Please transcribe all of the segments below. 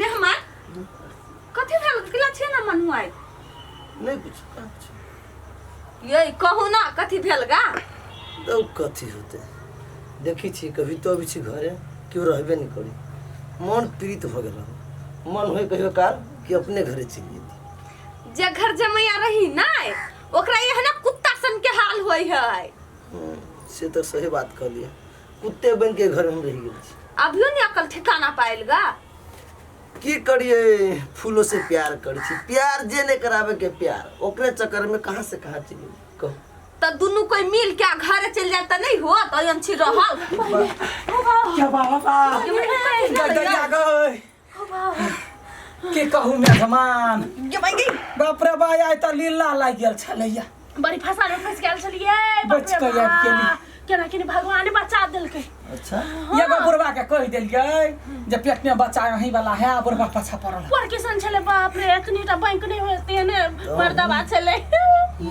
मेहमान कथी भेल किला छै ना मनुआई नहीं कुछ ये कहू ना कथी भेल गा तो कथी होते देखी छी कभी तो अभी छी घरे क्यों रहबे नहीं करी मन पीड़ित हो गया मन होय कहियो काल कि अपने घरे चली जेती जे घर जमैया रही ना ओकरा ये है ना कुत्ता सन के हाल होई है से तो सही बात कर लिया कुत्ते बन के घर में रह गए अभियो नहीं अकल ठिकाना पाइल गा की करिए फूलों से प्यार करी छी प्यार जे ने करावे के प्यार ओकरे चक्कर में कहां से कहां चली कहो तो दोनों कोई मिल के घर चल जाता नहीं हो तो यन छी रहल क्या बाबा गया गए के कहू मेहमान बाप रे बा आइ त लीला लाग गेल छलैया बड़ी फसा में फंस गेल छलिए बच के याद केली केना कि भगवान बचा देलकै अच्छा एगो बुढ़वा के कह देलियै जे पेट में बच्चा यही वाला है बुढ़वा पछा पड़ल पर किसन छले बाप रे एतनीटा बैंक नहीं होते ने मर्दबा छले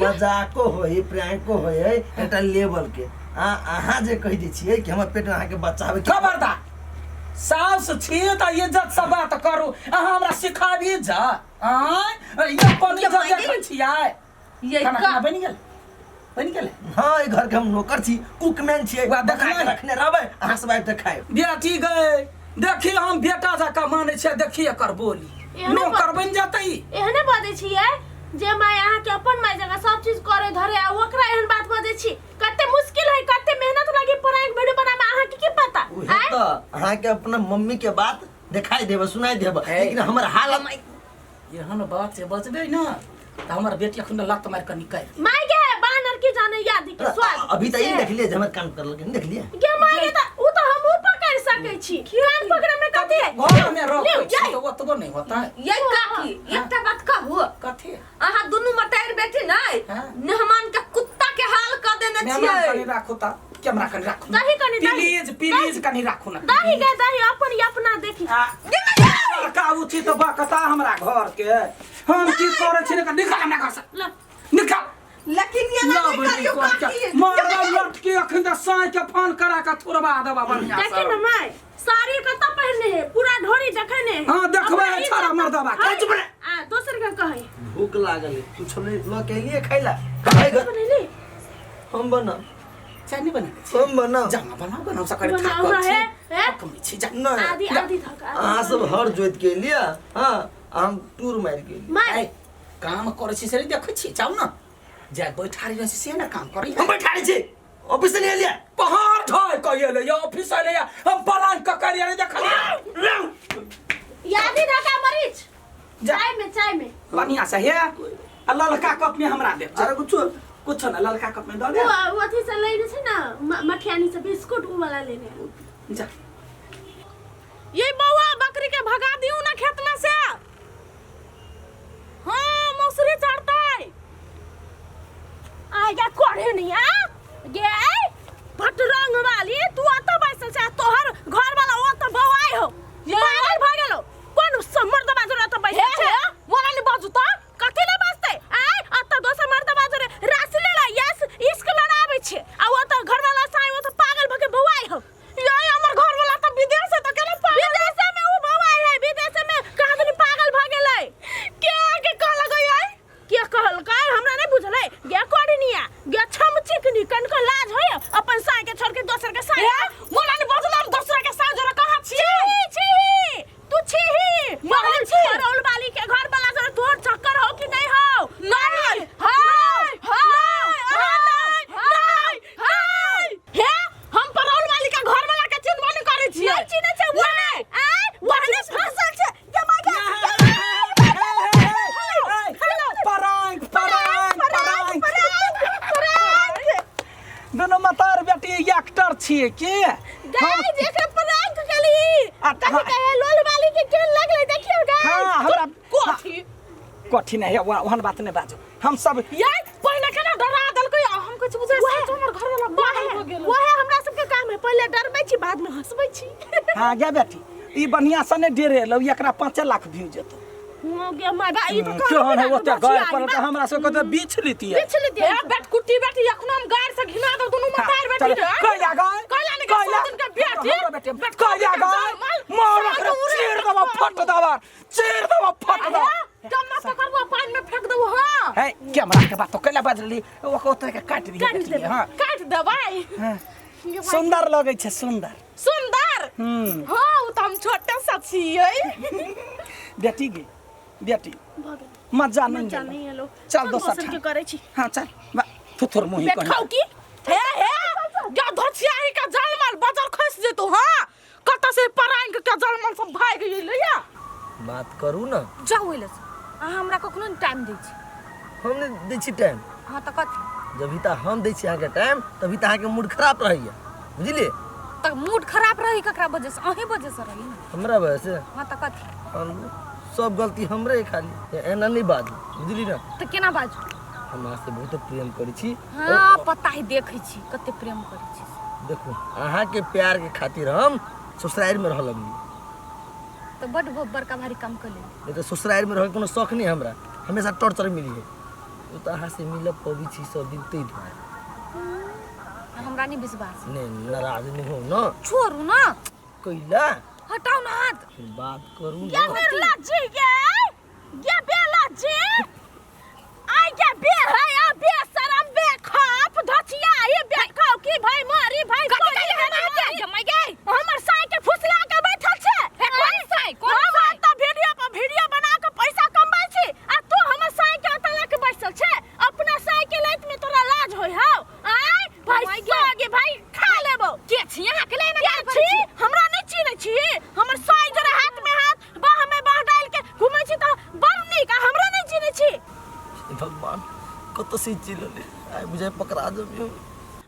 मजाको होई प्रैंको होई एटा लेवल के अहाँ जे कह दै छियै कि हमर पेट में अहाँ के बच्चा होय खबरदार सास छी त इज्जत से बात करू अहाँ हमरा सिखाबी जा ये कोन इज्जत देखै छियै ये खाना बनि गेल हां ई घर के हम नौकर छी कुकमैन छी एकबार देखा रखने रहबै अहाँ सब आबि त खाय बेटी गए देखी हम बेटा जका माने छै देखी एकर बोली नौकर बन जतै एहने बाजै छियै जे माय अहाँ के अपन माय जगह सब चीज करे धरे आ ओकरा एहन बात बाजै छी कते मुश्किल है कते मेहनत लागी पढ़ाई वीडियो बनामे अहाँ के पता है त अहाँ के अपना मम्मी के बात दिखाई देबे सुनाई देबे लेकिन हमर हालत एहन बात से बचबे ना त हमर बेटी अखन लत मार के निकाल माय गे बानर की जाने याद के स्वाद अभी त ई देख लिए जे हमर काम कर लगे देख लिए गे माय गे त उ त हम पकड़ सकै छी कान पकड़े में कथि घर में रोकै छी त ओतबो नहीं होता ये काकी एकटा बात कहू कथि अहाँ दुनू मतार बेटी नहीं मेहमान के कुत्ता के हाल क देने छियै मेहमान कनी राखू त कैमरा कनी राखू दही कनी प्लीज कनी राखू ना दही गे दही अपन अपना देखी का उठी तो बकता हमरा घर के हम की करे छी ने निकाल हमरा घर से निकाल लेकिन ये ना करियो काकी मारवा लट के अखन त साई के फोन करा के थोड़बा देबा बढ़िया से देखी न माय साड़ी कत पहनने है पूरा ढोरी देखने हां देखबे छाड़ा मर्दबा कछ बने आ दोसर के कहे भूख लागल है कुछ ले ल के लिए खैला खाए ग बनैली हम बना चाय नहीं बना हम बना जामा बनाओ सकर थाक है कम छी जा नहीं आधी थक अहाँ सब हर जोत के लिया हां हम टूर मार के लिए माय काम करे छी से देख छी जाऊ ना जा बैठारी रही से ना काम करी हम बैठारी छी ऑफिस ले लिया पहाड़ ढाई कहिए ले या ऑफिस ले या हम पलान क करिए रे देख लिया यादी ढका मरीच चाय में बढ़िया से है ललका कप में हमरा दे अरे कुछ ना ललका कप में दे वो अथी से लेने छै ना मठियानी से बिस्कुट उ वाला लेने जा ये बौआ बकरी के भगा दियो ना खेत में से हां मौसरी चढ़तै आ जा कोढ़े नहीं आ गे भटरंग वाली तू अत बैसल छै तोहर घर वाला ओ त बौआई हो पागल भ गेलो कोन मर्द बाजर अत बैसल छै मोला ने बाजू त कथि ले बसतै आ अत दोसर मर्द बाजर राशि ले ला यस इश्क लड़ाबै छै आ ओ त घर वाला साई ओ त पागल भ के बौआई हो ये हमर घर वाला त विदेश से त केना पागल विदेश में वो बौआई है विदेश में कहां तनी पागल भ गेलै के कहल गई के कहल काय हमरा नहीं बुझले गे कोडिनिया गे छम चिकनी कन को लाज होय अपन साई के छोड़ के दोसर के साई मोला ने बजला दोसर के साई जरा कहां छी तू छी परौल वाली के घर वाला जरा तोर चक्कर हो कि नहीं हो नहीं हे हम परौल वाली के घर वाला के चिन्ह नहीं करे छी नहीं चिन्ह छै वो वहने फसल छै ये मागे दोनों मतार बेटी एक्टर छिए के गाय देखे प्रैंक कली कथि कहे लोल वाली के केन लगले देखियो गाय हां हमरा कोठी नहीं है वहन बात नहीं बाजो हम सब यार पहले केना डरा देलकै हम कुछ बुझै छै हमर घर वाला पागल हो गेल ओहे हमरा सब के काम है पहले डरबै छी बाद में हंसबै छी हां गे बेटी ई बढ़िया से ने डेरे लो एकरा 5 लाख व्यू जेतो हो गे माय बा ई तो केहन है ओते गाय पर त हमरा से कते बीछ लेती है बेट कुट्टी बेटी एखनो हम गाय से घिना दो दोनों मतार बेटी कहिया गाय कहला ने के बेटी कहिया गाय मोर चीर दबा देबो फट दवा चीर देबो फट दवा जब ना पकड़बो पानी में फेंक देबो हां है कैमरा के बात तो कैला बजली ओको तो के काट दिए हां काट देबै हां सुंदर लगे छे सुंदर सुंदर हां उ त हम छोटा सा छियै बेटी गे बेटी मजा नहीं हेलो चल दोस्त के करे छी हां चल थुथुर मुही कर खाओ की हे जा धछियाही का जलमल बाजार खस जेतो हां कत से परांग के जलमल सब भाग गेलै या बात करू ना जाऊ एलस अहाँ हमरा कखनो टाइम दै छी हम नहीं दै छी टाइम हाँ तो कथी जभी तक हम दै छी अहाँके टाइम तभी तक अहाँके मूड खराब रहैया बुझलिए तक मूड खराब रही ककरा वजह से अहीं वजह से रही ना हमरा वजह से हाँ तो कथी सब गलती हमरे खाली एना नहीं बाजू बुझली ना तो केना बाजू हम अहाँ से बहुत प्रेम करै छी हाँ पता ही देखै छी कते प्रेम करै छी देखो अहाँ के प्यार के खातिर हम ससुराल में रहल हम तो बड़ बड़का भारी काम कर ले नहीं तो ससुराल में रह कोनो शौक नहीं हमरा हमेशा टॉर्चर मिली है तो अहाँ से मिलब पबी छी सब दिन तै हमरा नहीं विश्वास नहीं नाराज नहीं हो ना छोड़ू ना कैला हटाओ ना हाथ बात करू ये ना मेरा जी ये बेला जी आई के बे है या बे शरम बे खाप धचिया ये बे खाओ की भाई मारी भाई कते है ना के जमाई गई हमर साई के फुसला के बैठल छे कौन साई त वीडियो बना के पैसा कमाई छी आ तू हमर साई के अतला के बैठल छे अपना साई के लाइट में तोरा लाज होय हां आई भाई आगे भाई खा लेबो के छी यहां के लेना क्या छी हमरा नहीं चीने छी हमर साई जरा हाथ में हाथ बाह में बाह डाल के घुमै छी त बरनी का हमरा नहीं चीने छी भगवान कत से चिलले आइ बुझाय पकड़ा जब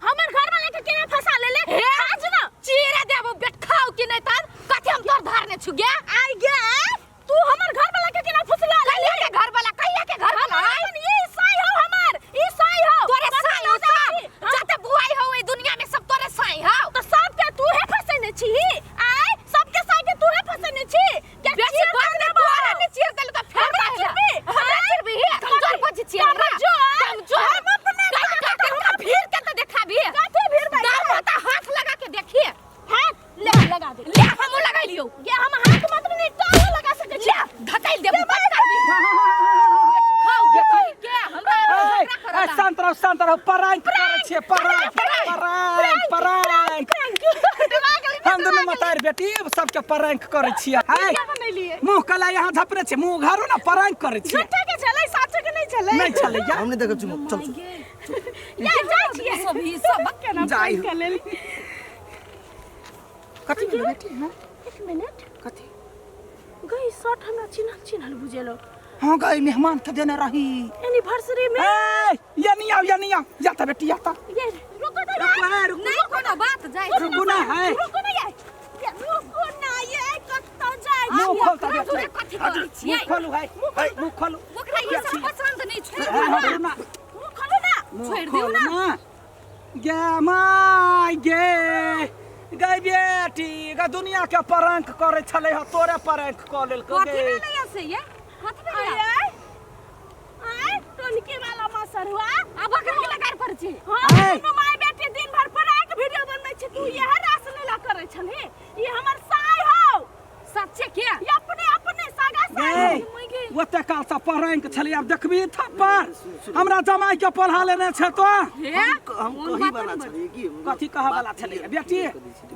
हमर घर वाला के केना फंसा ले आज ना चीरे देबो बेखाओ कि नहीं तर कथि हम तोर धारने छु गे आई गे तू हमर घर वाला के केना फुसला ले के घर वाला कहिया के घर वाला ई साई हो हमर ई साई हो तोरे साई हो सब जते बुआई हो ई दुनिया में सब तोरे साई हो तो सब के तू है फसेने छी आई सब के साई के तू है फसेने छी के बेसी बात ने तोरा ने चीर देल त फेर हमरा चिरबी कमजोर बज छी हमरा कमजोर हम अपने का भीड़ के तो देखाबी काथे भीड़ भाई दाल माता हाथ लगा के देखिए हाथ ले लगा दे ले हम लगा लियो ये हम हाथ मत नहीं टांग लगा सके छी धतैल देबो करबी खाओ के कहि के हमरा शांत रहो परांक करे छे परांक हम दोनों मतार बेटी सबके परांक करे छियै हाय मुंह कला यहाँ झपरे छे मुंह घरो ना परांक करे छियै झूठा के चले साचे के नहीं चले नहीं चले या हमने देखो चल या जाय छियै सभी सब के ना जाई कर ले कथि भेल बेटी हां एक मिनट कथि गई शॉट हमरा चिन्हल बुझेलो हां गई मेहमान के देने रही एनिवर्सरी में ये नहीं आओ या त बेटी या त ये रुको तो नहीं कोनो बात जाय रुको ना है रुको ना ये रुको ना ये कत्ता जाय मुंह खोल त बेटी कथि करै छी मुंह खोलू है मुंह खोलू ओकरा ये सब पसंद नहीं छोड़ ना मुंह खोलो ना छोड़ दियो ना गे माय गे गई बेटी ग दुनिया के परांक करे छले ह तोरे परांक क लेल को कथि में नहीं ऐसे ये हाथ में आई टोनकी वाला मासर हुआ अब अगर के लकार पर छी हां माय बेटी दिन भर परांक वीडियो बनबै छी तू यह रास लीला करे छले ये हमर साई हो सच्चे क्या ये अपने सागा साई ओते काल से परांक छले अब देखबी थप्पड़ हमरा जमाई के पढ़ा लेने छै तो हम कही वाला छलिए की कथि कहा वाला छले बेटी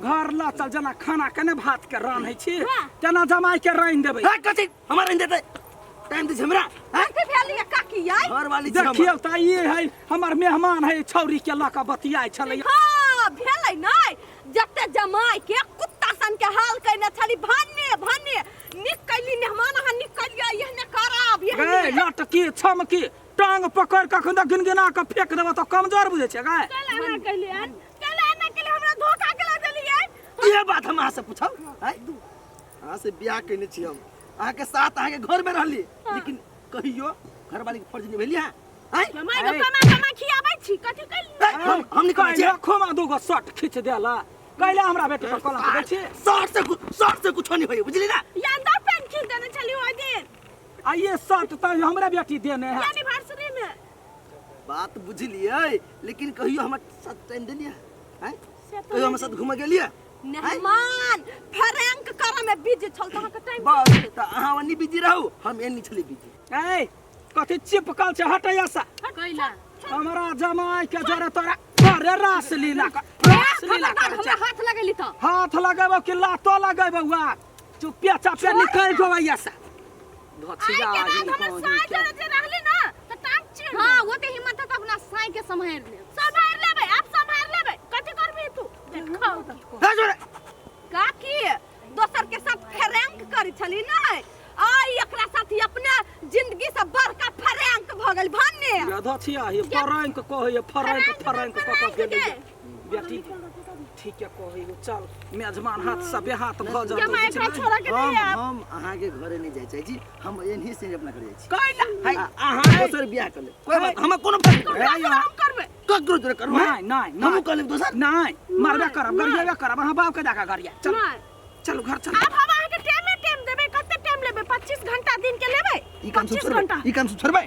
घर ला चल जना खाना कने भात के रान्है छी केना जमाई के राइन देबै कथि हमरा राइन देतै टाइम दे हमरा कथि भेलिए काकी आई घर वाली देखियो त ये है हमर मेहमान है छौरी के लका बतियाय छले हां भेलै नै जते जमाई के कुत्ता सन के हाल कइने छली भन्ने निकली मेहमान अहाँ निकलिया एहने खराब गे लटकी छमकी टांग पकड़ के खंदा गिनगिना के फेंक देबो त कमजोर बुझे छै गे केला ना कहले हमरा धोखा के ला देलिए ये बात हम अहाँ से पूछौ है अहाँ से बियाह कइने छी हम अहाँ के साथ अहाँ के घर में रहली लेकिन कहियो घर वाली के फर्ज निभैली है माय गो कमा खियाबै छी कथि कइली हम निकल छी खोमा दूगो शर्ट खींच देला कहले हमरा बेटी पर कलंक दै छी शर्ट से कुछ नहीं होई बुझली ना या अंदर पेन खींच देने चली ओइ दिन आ ये शर्ट त हमरा बेटी देने है एनिवर्सरी में बात बुझलिए लेकिन कहियो हमर साथ टाइम देलिए हैं कहियो हमर साथ घूम गेलिए मेहमान फ्रैंक कर में बिजी चल तहां के टाइम बस त अहाँ वनी बिजी रहू हम एनी छली बिजी ए कथी चिपकल छ हटैया सा कैला हमरा जमाई के जरे तोरा अरे रास लीला हाथ लगेली त हाथ लगाबो कि लातो लगाबो हुआ चुपिया चापिया निकल गवैया सा धछिया हम साइ जरे जे रहली ना त टांग चिड़ हां वो ते हिम्मत त अपना साई के संभाल ले संभाल लेबै आप संभाल लेबै कथी करबी तू देखौ हे जोरे काकी दोसर के साथ फ्रैंक करी छली नै आई एकरा साथ ही अपने जिंदगी से बड़का फ्रैंक भ गेल भन्ने धछिया ये फरंक कहै फरंक कक गेलै बेटी ठीक है कहै चल मेजबान हाथ से बेहाथ भ के मैं एकरा छोड़ा के नहीं आब हम अहाँ के घरे नहीं जाय छै जी हम एनही से अपना करे छी कैला हाय अहाँ दोसर बियाह कर ले कोई बात हम कोनो फर्क नहीं हम करबै ककरो जोरे करबो नहीं हम कर ले दोसर नहीं मारबे करब गरिया करब हां बाप के जाका गरिया चल चलो घर चल अब हम आके टाइम देबै कते टाइम लेबै 25 घंटा दिन के लेबै ई काम 25 घंटा ई काम छोड़बै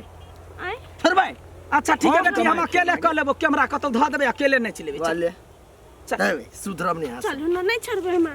आय छोड़बै अच्छा ठीक है बेटी हम अकेले कर लेबो कैमरा कतौ ध देबै अकेले नहीं चलेबै वाले चल नहीं सुधरब नहीं हां चल न नहीं छोड़बै हम